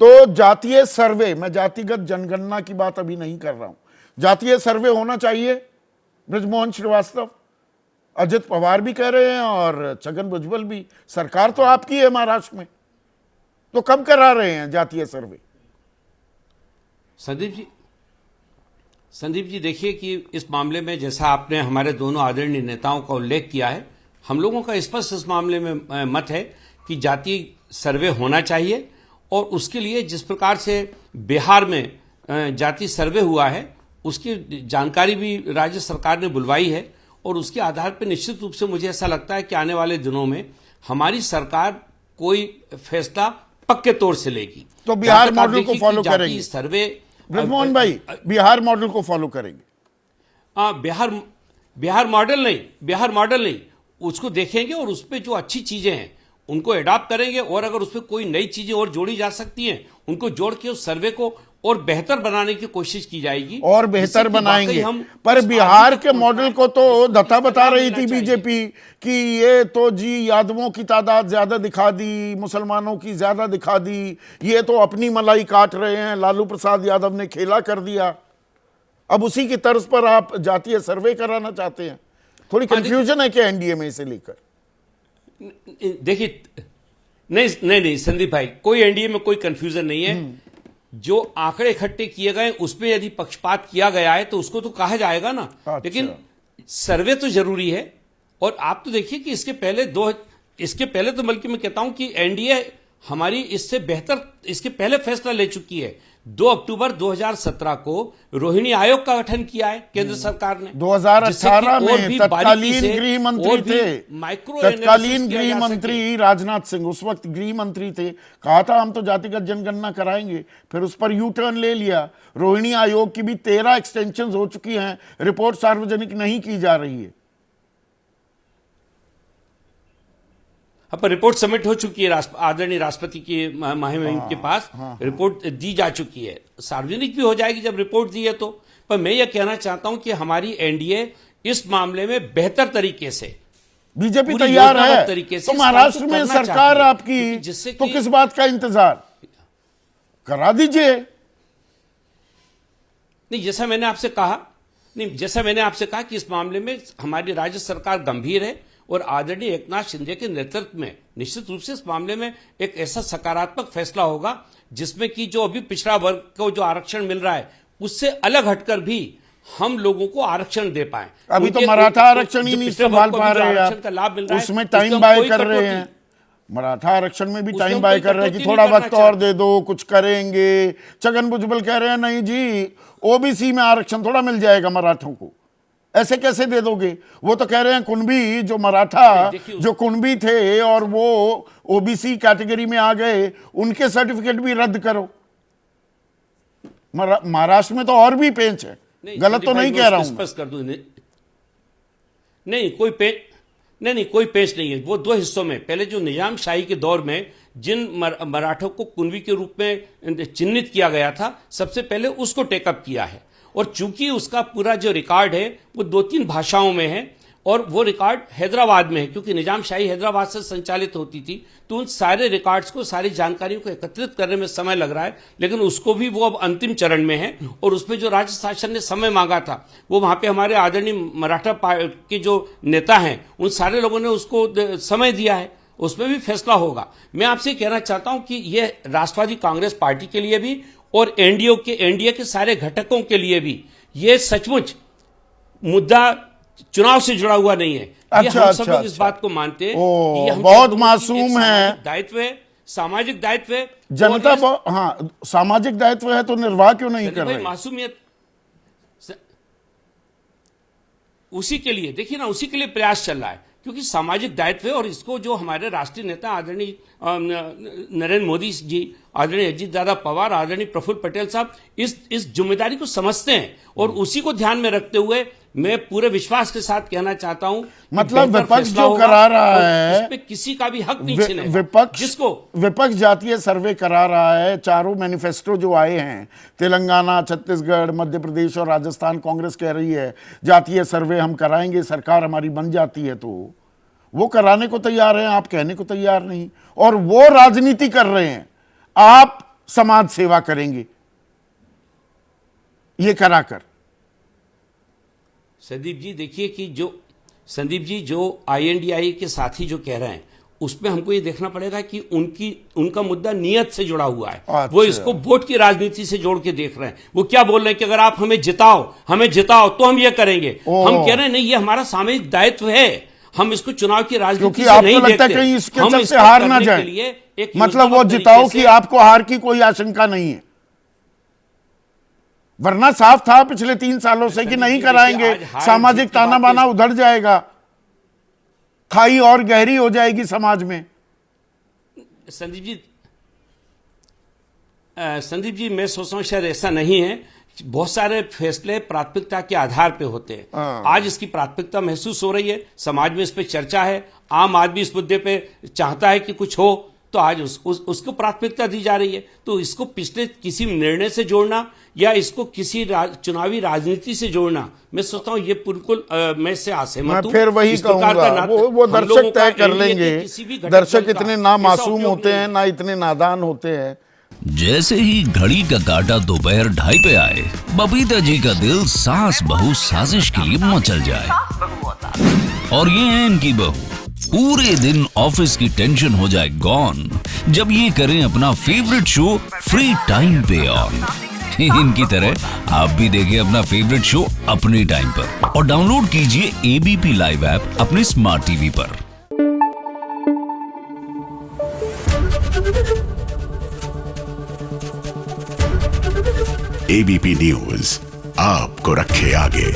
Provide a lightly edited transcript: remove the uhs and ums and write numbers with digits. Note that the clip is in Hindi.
तो जातीय सर्वे, मैं जातिगत जनगणना की बात अभी नहीं कर रहा हूं, जातीय सर्वे होना चाहिए। बृजमोहन श्रीवास्तव, अजित पवार भी कह रहे हैं और छगन भुजबल भी। सरकार तो आपकी है महाराष्ट्र में, तो कब करा रहे हैं जातीय सर्वे? संदीप जी देखिए कि इस मामले में जैसा आपने हमारे दोनों आदरणीय नेताओं का उल्लेख किया है, हम लोगों का स्पष्ट इस मामले में मत है कि जातीय सर्वे होना चाहिए। और उसके लिए जिस प्रकार से बिहार में जातीय सर्वे हुआ है उसकी जानकारी भी राज्य सरकार ने बुलवाई है, और उसके आधार पर निश्चित रूप से मुझे ऐसा लगता है कि आने वाले दिनों में हमारी सरकार कोई फैसला पक्के तौर से लेगी। तो बिहार मॉडल को फॉलो करेंगे सर्वे? बृजमोहन भाई, बिहार मॉडल को फॉलो करेंगे? बिहार मॉडल नहीं, उसको देखेंगे और उस पर जो अच्छी चीजें हैं उनको अडॉप्ट करेंगे, और अगर उसमें कोई नई चीजें और जोड़ी जा सकती हैं उनको जोड़ के उस सर्वे को और बेहतर बनाने की कोशिश की जाएगी, और बेहतर बनाएंगे। पर बिहार के मॉडल को तो दत्ता बता रही थी बीजेपी कि ये तो जी यादवों की तादाद ज्यादा दिखा दी, मुसलमानों की ज्यादा दिखा दी, ये तो अपनी मलाई काट रहे हैं, लालू प्रसाद यादव ने खेला कर दिया। अब उसी की तर्ज पर आप जातीय सर्वे कराना चाहते हैं? थोड़ी कंफ्यूजन है क्या एनडीए में इसे लेकर? देखिए, नहीं संदीप भाई, कोई एनडीए में कोई कंफ्यूजन नहीं है। जो आंकड़े इकट्ठे किए गए उसमें यदि पक्षपात किया गया है तो उसको तो कहा जाएगा ना। अच्छा। लेकिन सर्वे तो जरूरी है। और आप तो देखिए कि इसके पहले तो बल्कि मैं कहता हूं कि एनडीए हमारी इससे बेहतर इसके पहले फैसला ले चुकी है। 2 अक्टूबर 2017 को रोहिणी आयोग का गठन किया है केंद्र सरकार ने। 2018 में तत्कालीन गृह मंत्री थे, तत्कालीन गृह मंत्री राजनाथ सिंह उस वक्त गृह मंत्री थे। कहा था हम तो जातिगत जनगणना कराएंगे, फिर उस पर यू टर्न ले लिया। रोहिणी आयोग की भी 13 एक्सटेंशन हो चुकी हैं, रिपोर्ट सार्वजनिक नहीं की जा रही है। पर रिपोर्ट सबमिट हो चुकी है आदरणीय राष्ट्रपति की मुहिम के पास। रिपोर्ट दी जा चुकी है, सार्वजनिक भी हो जाएगी जब रिपोर्ट दी है तो। पर मैं ये कहना चाहता हूं कि हमारी एनडीए इस मामले में बेहतर तरीके से, बीजेपी तैयार है तो महाराष्ट्र में सरकार आपकी, जिससे तो किस बात का इंतजार? करा दीजिए। नहीं, जैसा मैंने आपसे कहा कि इस मामले में हमारी राज्य सरकार गंभीर है, और आदरणीय एकनाथ शिंदे के नेतृत्व में निश्चित रूप से इस मामले में एक ऐसा सकारात्मक फैसला होगा जिसमें कि जो अभी पिछड़ा वर्ग को जो आरक्षण मिल रहा है उससे अलग हटकर भी हम लोगों को आरक्षण दे पाए। अभी तो मराठा आरक्षण ही नहीं संभाल पा रहे हैं, उसमें टाइम बाय कर रहे हैं। मराठा आरक्षण में भी टाइम बाय कर रहे हैं कि थोड़ा वक्त और दे दो, कुछ करेंगे। छगन भुजबल कह रहे हैं नहीं जी, ओबीसी में आरक्षण थोड़ा मिल जाएगा मराठों को, ऐसे कैसे दे दोगे? वो तो कह रहे हैं कुणबी, जो मराठा जो कुणबी थे और वो ओबीसी कैटेगरी में आ गए, उनके सर्टिफिकेट भी रद्द करो। महाराष्ट्र में तो और भी पेंच है, गलत तो नहीं कह रहा हूं। स्पष्ट कर दूं, नहीं कोई पेंच नहीं है। वो 2 हिस्सों में, पहले जो निजाम शाही के दौर में जिन मराठों को कुणबी के रूप में चिन्हित किया गया था, सबसे पहले उसको टेकअप किया है। और चूंकि उसका पूरा जो रिकॉर्ड है वो 2-3 भाषाओं में है, और वो रिकॉर्ड हैदराबाद में है, क्योंकि निजामशाही हैदराबाद से संचालित होती थी, तो उन सारे रिकॉर्ड्स को, सारी जानकारियों को एकत्रित करने में समय लग रहा है। लेकिन उसको भी वो अब अंतिम चरण में है, और उसमें जो राज्य शासन ने समय मांगा था वो वहां पे हमारे आदरणीय मराठा के जो नेता हैं उन सारे लोगों ने उसको समय दिया है, उसमें भी फैसला होगा। मैं आपसे कहना चाहता हूं कि यह राष्ट्रवादी कांग्रेस पार्टी के लिए भी और एनडीए के सारे घटकों के लिए भी ये सचमुच मुद्दा चुनाव से जुड़ा हुआ नहीं है। हम सब लोग इस बात को मानते हैं कि हम बहुत मासूम है, दायित्व है, सामाजिक दायित्व है जनता। हाँ, सामाजिक दायित्व है तो निर्वाह क्यों नहीं कर रहे? मासूमियत उसी के लिए, देखिए ना, उसी के लिए प्रयास चल रहा है, क्योंकि सामाजिक दायित्व है। और इसको जो हमारे राष्ट्रीय नेता आदरणीय नरेंद्र मोदी जी, आदरणीय अजीत दादा पवार, आदरणीय प्रफुल्ल पटेल साहब इस जिम्मेदारी को समझते हैं, और उसी को ध्यान में रखते हुए मैं पूरे विश्वास के साथ कहना चाहता हूं, मतलब विपक्ष जो करा रहा है इस पे किसी का भी हक नहीं छीनेगा। विपक्ष जातीय सर्वे करा रहा है। चारों मैनिफेस्टो जो आए हैं, तेलंगाना, छत्तीसगढ़, मध्य प्रदेश और राजस्थान, कांग्रेस कह रही है जातीय सर्वे हम कराएंगे, सरकार हमारी बन जाती है तो वो कराने को तैयार है, आप कहने को तैयार नहीं, और वो राजनीति कर रहे हैं। आप समाज सेवा करेंगे ये कराकर। संदीप जी देखिए कि जो INDI के साथी जो कह रहे हैं उसमें हमको ये देखना पड़ेगा कि उनका मुद्दा नियत से जुड़ा हुआ है। अच्छा। वो इसको वोट की राजनीति से जोड़ के देख रहे हैं। वो क्या बोल रहे हैं कि अगर आप हमें जिताओ तो हम ये करेंगे। हम कह रहे हैं नहीं, ये हमारा सामूहिक दायित्व है, हम इसको चुनाव की राजनीति से नहीं देखते। लगता है कहीं इसके चलते हार ना जाए, मतलब वो जिताओ कि आपको हार की कोई आशंका नहीं है, वरना साफ था पिछले 3 सालों से कि नहीं कराएंगे, सामाजिक ताना बाना उधर जाएगा, खाई और गहरी हो जाएगी समाज में। संदीप जी मैं सोचता हूं शायद ऐसा नहीं है। बहुत सारे फैसले प्राथमिकता के आधार पे होते हैं। आज इसकी प्राथमिकता महसूस हो रही है, समाज में इस पे चर्चा है, आम आदमी इस मुद्दे पे चाहता है कि कुछ हो, तो आज उसको प्राथमिकता दी जा रही है। तो इसको पिछले किसी निर्णय से जोड़ना या इसको किसी चुनावी राजनीति से जोड़ना, मैं सोचता हूं ये बिल्कुल मैं इससे असहमत हूं। फिर वही कहूंगा, वो दर्शक तय कर लेंगे। दर्शक इतने ना मासूम होते हैं ना इतने नादान होते हैं। जैसे ही घड़ी का काटा दोपहर 2:30 पे आए, बबीता जी का दिल सास बहू साजिश के लिए मचल जाए। और ये है इनकी बहू, पूरे दिन ऑफिस की टेंशन हो जाए गॉन जब ये करें अपना फेवरेट शो फ्री टाइम पे ऑन। इनकी तरह आप भी देखिए अपना फेवरेट शो अपने टाइम पर और डाउनलोड कीजिए ABP लाइव ऐप अपने स्मार्ट टीवी पर। ABP न्यूज आपको रखे आगे।